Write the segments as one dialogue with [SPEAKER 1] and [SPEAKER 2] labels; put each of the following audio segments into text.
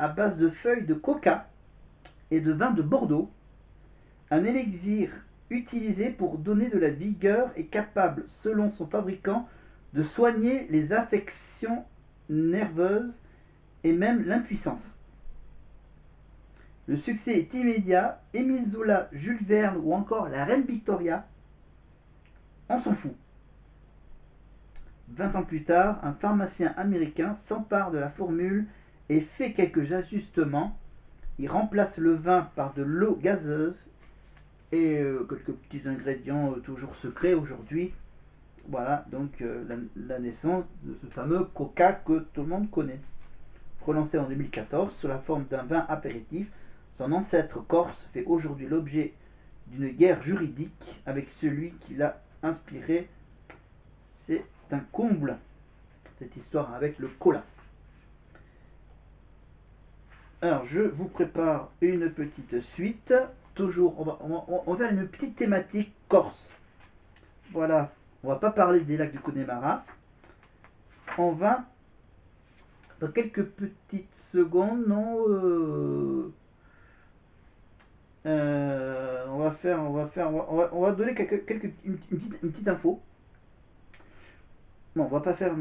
[SPEAKER 1] à base de feuilles de coca et de vin de Bordeaux, un élixir utilisé pour donner de la vigueur et capable, selon son fabricant, de soigner les affections nerveuses et même l'impuissance. Le succès est immédiat, Émile Zola, Jules Verne ou encore la reine Victoria, on s'en fout. 20 ans plus tard, un pharmacien américain s'empare de la formule et fait quelques ajustements. Il remplace le vin par de l'eau gazeuse et quelques petits ingrédients toujours secrets aujourd'hui. Voilà donc la naissance de ce fameux coca que tout le monde connaît. Relancé en 2014 sous la forme d'un vin apéritif, son ancêtre corse fait aujourd'hui l'objet d'une guerre juridique avec celui qui l'a inspiré. C'est un comble, cette histoire avec le cola. Alors, je vous prépare une petite suite. Toujours, on va une petite thématique corse. Voilà, on va pas parler des lacs du Connemara. On va, dans quelques petites secondes, non, on va donner une petite info. Non, on va pas faire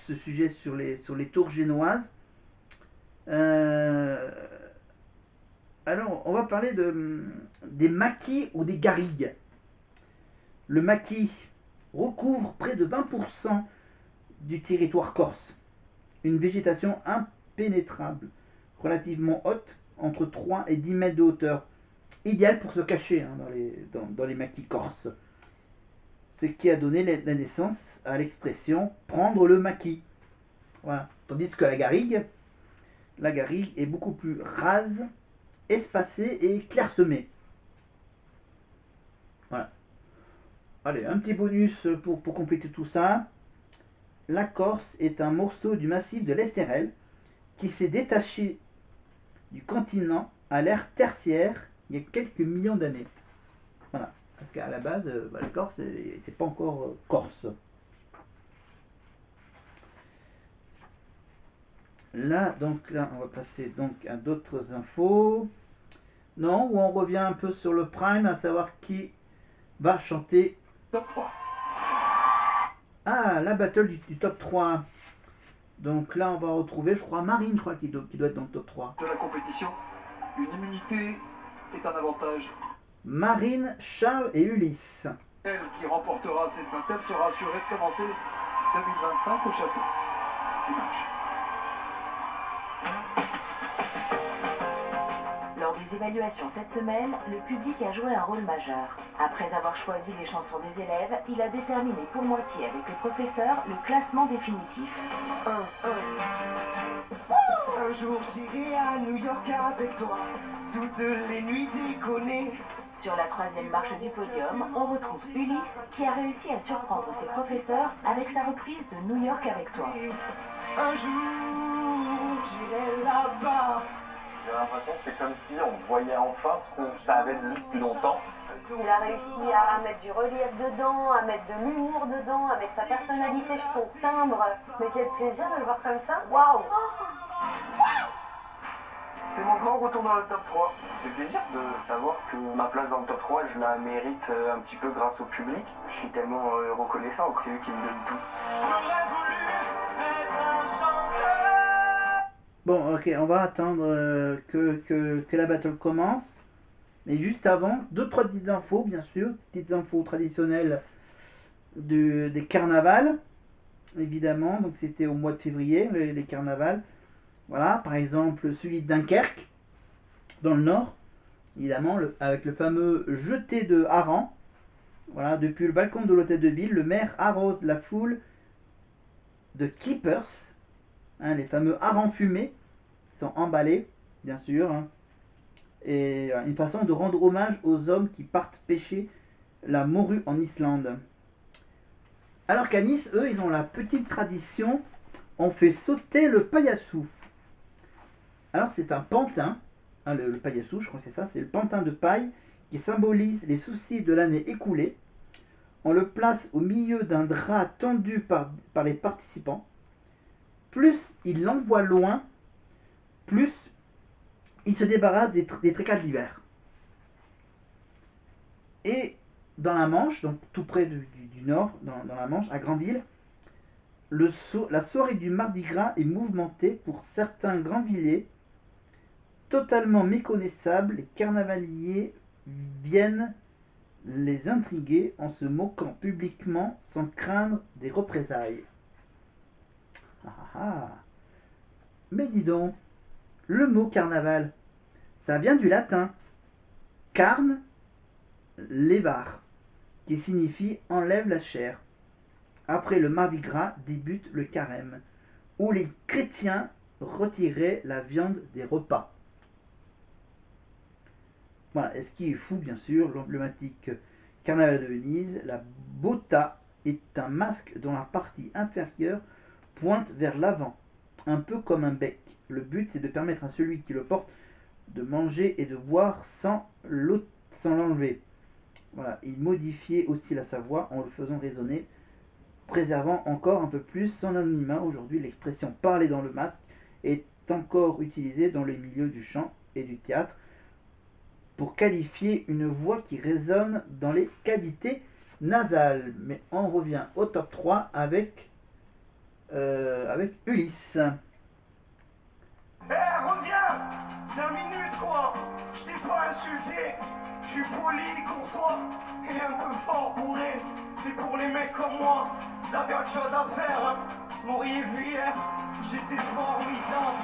[SPEAKER 1] ce sujet sur les tours génoises. Alors, on va parler des maquis ou des garrigues. Le maquis recouvre près de 20% du territoire corse. Une végétation impénétrable, relativement haute, entre 3 et 10 mètres de hauteur. Idéal pour se cacher dans les maquis corses. Ce qui a donné la naissance à l'expression prendre le maquis. Voilà. Tandis que la garrigue est beaucoup plus rase, espacée et clairsemée. Voilà. Allez, un petit bonus pour compléter tout ça. La Corse est un morceau du massif de l'Estérel qui s'est détaché du continent à l'ère tertiaire il y a quelques millions d'années. Voilà. Parce qu'à la base, la Corse n'était pas encore corse. Là, on va passer donc à d'autres infos. Non, où on revient un peu sur le prime, à savoir qui va chanter
[SPEAKER 2] Top 3.
[SPEAKER 1] Ah, la battle du top 3. Donc là, on va retrouver, je crois, Marine, qui doit être dans le top 3.
[SPEAKER 2] De la compétition, une immunité est un avantage.
[SPEAKER 1] Marine, Charles et Ulysse.
[SPEAKER 2] Elle qui remportera cette bataille sera assurée de commencer 2025 au château. Image.
[SPEAKER 3] Lors des évaluations cette semaine, le public a joué un rôle majeur. Après avoir choisi les chansons des élèves, il a déterminé pour moitié avec les professeurs le classement définitif.
[SPEAKER 4] Un jour j'irai à New York avec toi, toutes les nuits déconner.
[SPEAKER 3] Sur la troisième marche du podium, on retrouve Ulysse qui a réussi à surprendre ses professeurs avec sa reprise de New York avec toi.
[SPEAKER 4] Un jour j'irai là-bas.
[SPEAKER 5] J'ai l'impression que c'est comme si on voyait enfin ce qu'on savait de lui depuis longtemps.
[SPEAKER 6] Il a réussi à mettre du relief dedans, à mettre de l'humour dedans, avec sa personnalité, son timbre. Mais quel plaisir de le voir comme ça. Waouh!
[SPEAKER 5] C'est mon grand retour dans le top 3. C'est plaisir de savoir que ma place dans le top 3, je la mérite un petit peu grâce au public. Je suis tellement reconnaissant que c'est eux qui me donnent tout.
[SPEAKER 4] J'aurais voulu être un chanteur.
[SPEAKER 1] Bon, ok, on va attendre que la battle commence. Mais juste avant, 2-3 petites infos, bien sûr. Petites infos traditionnelles des carnavals. Évidemment, donc c'était au mois de février, les carnavals. Voilà, par exemple celui de Dunkerque, dans le nord, évidemment, avec le fameux jeté de harengs. Voilà, depuis le balcon de l'hôtel de ville, le maire arrose la foule de keepers, les fameux harengs fumés, qui sont emballés, bien sûr. Et une façon de rendre hommage aux hommes qui partent pêcher la morue en Islande. Alors qu'à Nice, eux, ils ont la petite tradition, on fait sauter le paillassou. Alors c'est un pantin, le paillassou, je crois que c'est ça, c'est le pantin de paille qui symbolise les soucis de l'année écoulée. On le place au milieu d'un drap tendu par les participants. Plus il l'envoie loin, plus il se débarrasse des tricas de l'hiver. Et dans la Manche, donc tout près du nord, dans la Manche, à Granville, la soirée du Mardi Gras est mouvementée pour certains Grandvillais. Totalement méconnaissables, les carnavaliers viennent les intriguer en se moquant publiquement sans craindre des représailles. Ah ah ah. Mais dis donc, le mot carnaval, ça vient du latin carne levar, qui signifie enlève la chair. Après le Mardi Gras débute le carême, où les chrétiens retiraient la viande des repas. Voilà, et ce qui est fou, bien sûr, l'emblématique carnaval de Venise, la botta est un masque dont la partie inférieure pointe vers l'avant, un peu comme un bec. Le but, c'est de permettre à celui qui le porte de manger et de boire sans l'enlever. Voilà, il modifiait aussi sa voix en le faisant résonner, préservant encore un peu plus son anonymat. Aujourd'hui, l'expression parler dans le masque est encore utilisée dans les milieux du chant et du théâtre pour qualifier une voix qui résonne dans les cavités nasales. Mais on revient au top 3 avec Ulysse.
[SPEAKER 4] Reviens 5 minutes quoi. Je t'ai pas insulté. Je suis poli, courtois et un peu fort bourré. C'est pour les mecs comme moi. Vous avez autre chose à faire, hein. M'auriez vu hier. J'étais formidable.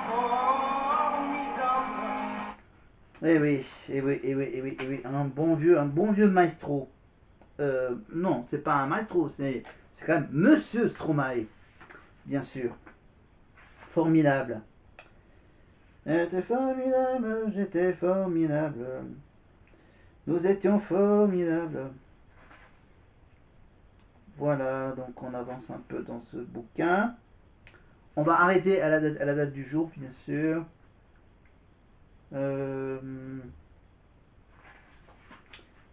[SPEAKER 4] Formidable.
[SPEAKER 1] Eh oui, un bon vieux maestro. Non, c'est pas un maestro, c'est quand même Monsieur Stromae, bien sûr. Formidable. J'étais formidable. Nous étions formidables. Voilà, donc on avance un peu dans ce bouquin. On va arrêter à la date du jour, bien sûr.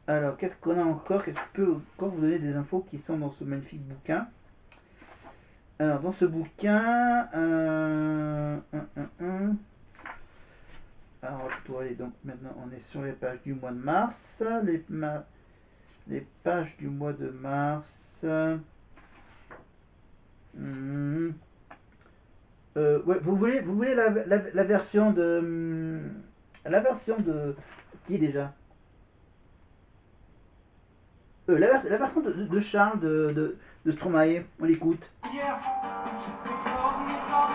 [SPEAKER 1] Alors, qu'est-ce qu'on a encore? Qu'est-ce que je peux encore vous donner des infos qui sont dans ce magnifique bouquin? Alors, dans ce bouquin, alors, allez, donc maintenant on est sur les pages du mois de mars. Les pages du mois de mars. Ouais, vous voulez la version de. La version de. Qui déjà? La version de Charles de Stromae, on l'écoute.
[SPEAKER 4] Hier, j'étais formidable.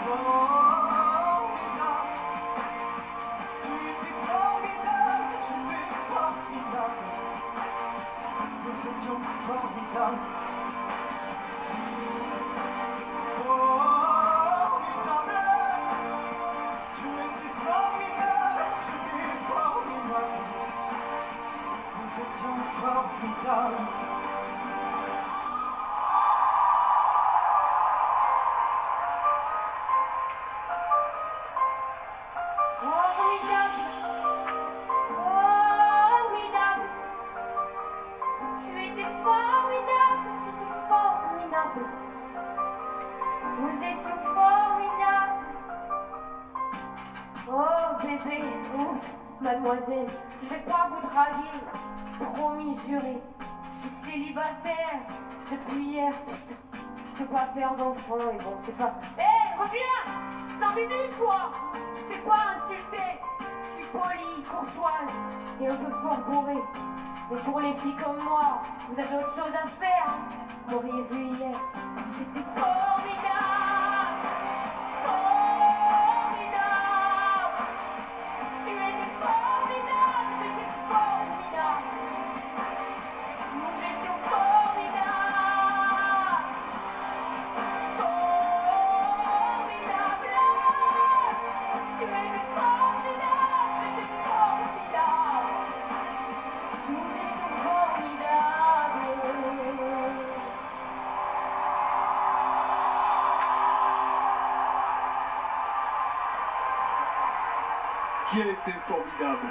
[SPEAKER 4] Formidable. Tu étais formidable. J'étais formidable. Nous étions formidables. Formidable. Tu étais formidable. J'étais formidable. Nous étions formidables.
[SPEAKER 6] Formidable, formidable. Tu étais formidable, j'étais formidable. Nous étions formidables. Oh bébé, ouf, mademoiselle, je vais pas vous draguer. Promis, juré, je suis célibataire depuis hier, putain. Je peux pas faire d'enfant et bon, c'est pas. Hé, reviens 5 minutes quoi. Je t'ai pas insulté. Je suis polie, courtoise et un peu fort bourré. Mais pour les filles comme moi, vous avez autre chose à faire, hein. Vous m'auriez vu hier, j'étais formidable. Formidable. Tu étais formidable, j'étais formidable. Nous étions formidables. Formidable. Tu étais formidable, j'étais formidable. Nous étions formidables.
[SPEAKER 2] Qui a été formidable. En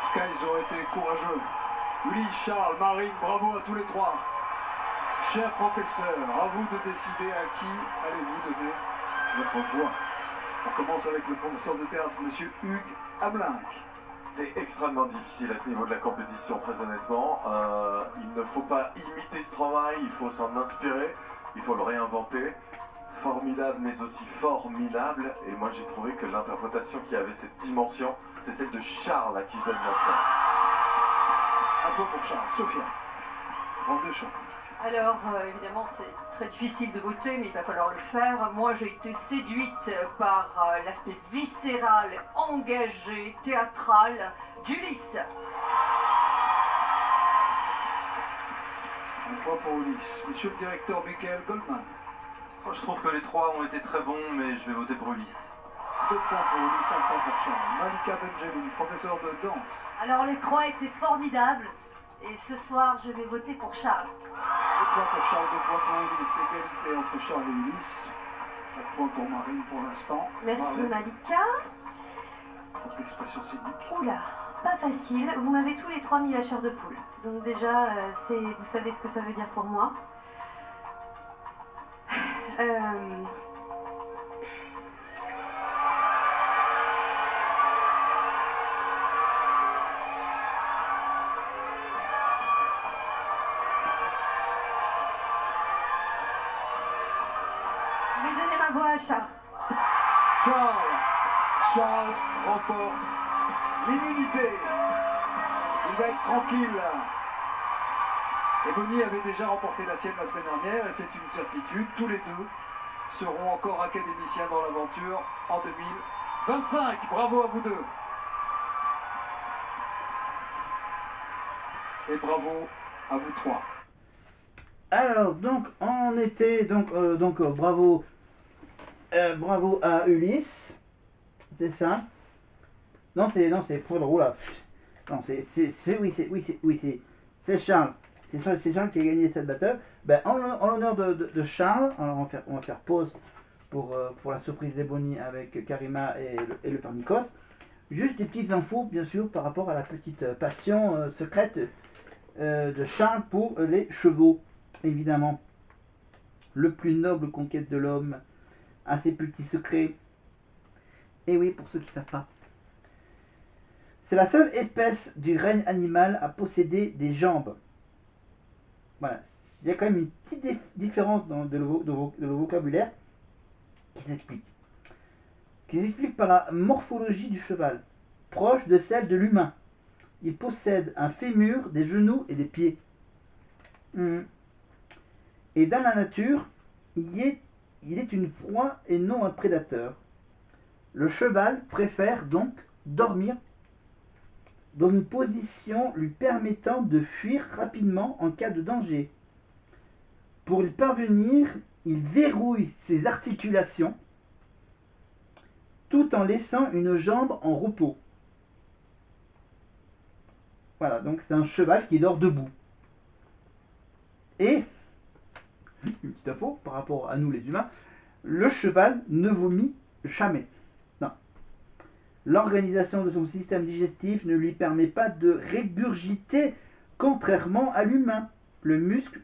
[SPEAKER 2] tout cas, ils ont été courageux. Ulysse, Charles, Marine, bravo à tous les trois. Chers professeurs, à vous de décider à qui allez-vous donner votre voix. On commence avec le professeur de théâtre, monsieur Hugues Hamelin.
[SPEAKER 7] C'est extrêmement difficile à ce niveau de la compétition, très honnêtement. Il ne faut pas imiter Stromae, il faut s'en inspirer, il faut le réinventer. Formidable, mais aussi formidable. Et moi, j'ai trouvé que l'interprétation qui avait cette dimension, c'est celle de Charles à qui je donne mon point.
[SPEAKER 2] Un point pour Charles. Sophia. Rang de chant.
[SPEAKER 8] Alors, évidemment, c'est très difficile de voter, mais il va falloir le faire. Moi, j'ai été séduite par l'aspect viscéral, engagé, théâtral d'Ulysse.
[SPEAKER 2] Un point pour Ulysse. Monsieur le directeur Michael Goldman.
[SPEAKER 9] Je trouve que les trois ont été très bons, mais je vais voter pour Ulysse.
[SPEAKER 2] 2 points pour Ulysse, 1 point pour Charles. Malika Benjelloun, professeur de danse.
[SPEAKER 10] Alors les trois étaient formidables. Et ce soir, je vais voter pour Charles.
[SPEAKER 2] 2 points pour Charles, 2 points pour Ulysse. Égalité entre Charles et Ulysse. 4 points pour Marine pour l'instant.
[SPEAKER 6] Merci
[SPEAKER 2] Marlène,
[SPEAKER 6] Malika.
[SPEAKER 2] votre expression scénique.
[SPEAKER 6] Oula, pas facile. Vous m'avez tous les trois mis la chair de poule. Donc déjà, vous savez ce que ça veut dire pour moi. Je vais donner ma voix à Charles.
[SPEAKER 2] Charles remporte l'immunité. Il va être tranquille. Et Bonnie avait déjà remporté la sienne la semaine dernière et c'est une certitude. Tous les deux seront encore académiciens dans l'aventure en 2025. Bravo à vous deux. Et bravo à vous trois.
[SPEAKER 1] Alors, donc, on était, bravo, bravo à Ulysse, c'est ça. Non, c'est pour le là. Non, c'est Charles. C'est Charles qui a gagné cette battle. Ben, en l'honneur de Charles, alors on va faire pause pour la surprise des Bonnie avec Karima et le père Nikos. Juste des petites infos, bien sûr, par rapport à la petite passion secrète de Charles pour les chevaux. Évidemment, le plus noble conquête de l'homme a ses petits secrets. Et oui, pour ceux qui ne savent pas. C'est la seule espèce du règne animal à posséder des jambes. Voilà. Il y a quand même une petite différence dans le vocabulaire qui s'explique. Qui s'explique par la morphologie du cheval, proche de celle de l'humain. Il possède un fémur, des genoux et des pieds. Et dans la nature, il est une proie et non un prédateur. Le cheval préfère donc dormir dans une position lui permettant de fuir rapidement en cas de danger. Pour y parvenir, il verrouille ses articulations tout en laissant une jambe en repos. Voilà, donc c'est un cheval qui dort debout. Et, une petite info par rapport à nous les humains, le cheval ne vomit jamais. Non. L'organisation de son système digestif ne lui permet pas de régurgiter, contrairement à l'humain. Le muscle